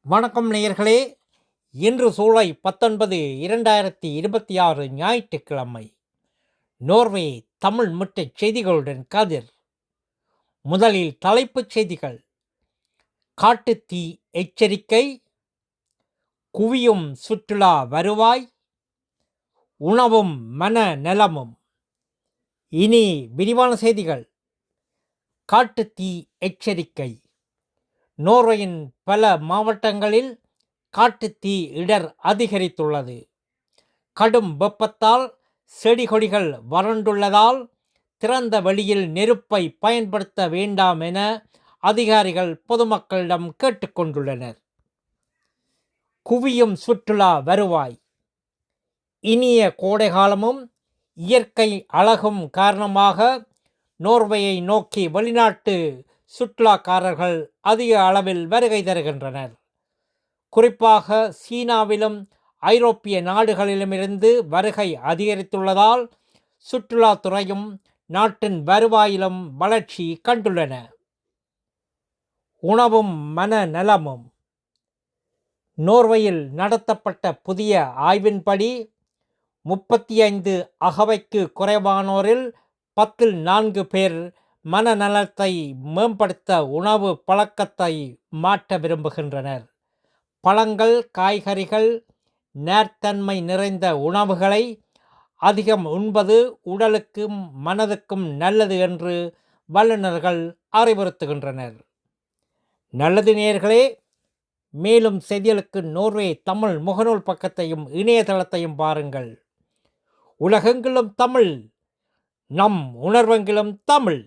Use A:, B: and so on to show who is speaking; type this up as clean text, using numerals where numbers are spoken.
A: வணக்கம் நேயர்களே. இன்று ஜூலை 19 2026 ஞாயிற்றுக்கிழமை. நோர்வே தமிழ் முற்றச் செய்திகளுடன் கதிர். முதலில் தலைப்புச் செய்திகள். காட்டுத்தீ எச்சரிக்கை, குவியும் சுற்றுலா வருவாய், உணவும் மன நலமும். இனி விரிவான செய்திகள். காட்டுத்தீ எச்சரிக்கை. நோர்வேயின் பல மாவட்டங்களில் காட்டுத்தீ இடர் அதிகரித்துள்ளது. கடும் வெப்பத்தால் செடி கொடிகள் வறண்டுள்ளதால் திறந்த வெளியில் நெருப்பை பயன்படுத்த வேண்டாம் என அதிகாரிகள் பொதுமக்களிடம் கேட்டுக்கொண்டுள்ளனர். குவியும் சுற்றுலா வருவாய். இனிய கோடைகாலமும் இயற்கை அழகும் காரணமாக நோர்வேயை நோக்கி வெளிநாட்டு சுற்றுலாக்காரர்கள் அதிக அளவில் வருகை தருகின்றனர். குறிப்பாக சீனாவிலும் ஐரோப்பிய நாடுகளிலுமிருந்து வருகை அதிகரித்துள்ளதால் சுற்றுலாத்துறையும் நாட்டின் வருவாயிலும் வளர்ச்சி கண்டுள்ளன. உணவும் மன நலமும். நோர்வேயில் நடத்தப்பட்ட புதிய ஆய்வின்படி 35 அகவைக்கு குறைவானோரில் 10 பேர் மனநலத்தை மேம்படுத்த உணவு பழக்கத்தை மாற்ற விரும்புகின்றனர். பழங்கள், காய்கறிகள், நேர்த்தன்மை நிறைந்த உணவுகளை அதிகம் உண்பது உடலுக்கும் மனதுக்கும் நல்லது என்று வல்லுநர்கள் அறிவுறுத்துகின்றனர். நல்லது நேயர்களே, மேலும் செய்திகளுக்கு நோர்வே தமிழ் முகநூல் பக்கத்தையும் இணையதளத்தையும் பாருங்கள். உலகெங்கிலும் தமிழ், நம் உணர்வெங்கிலும் தமிழ்.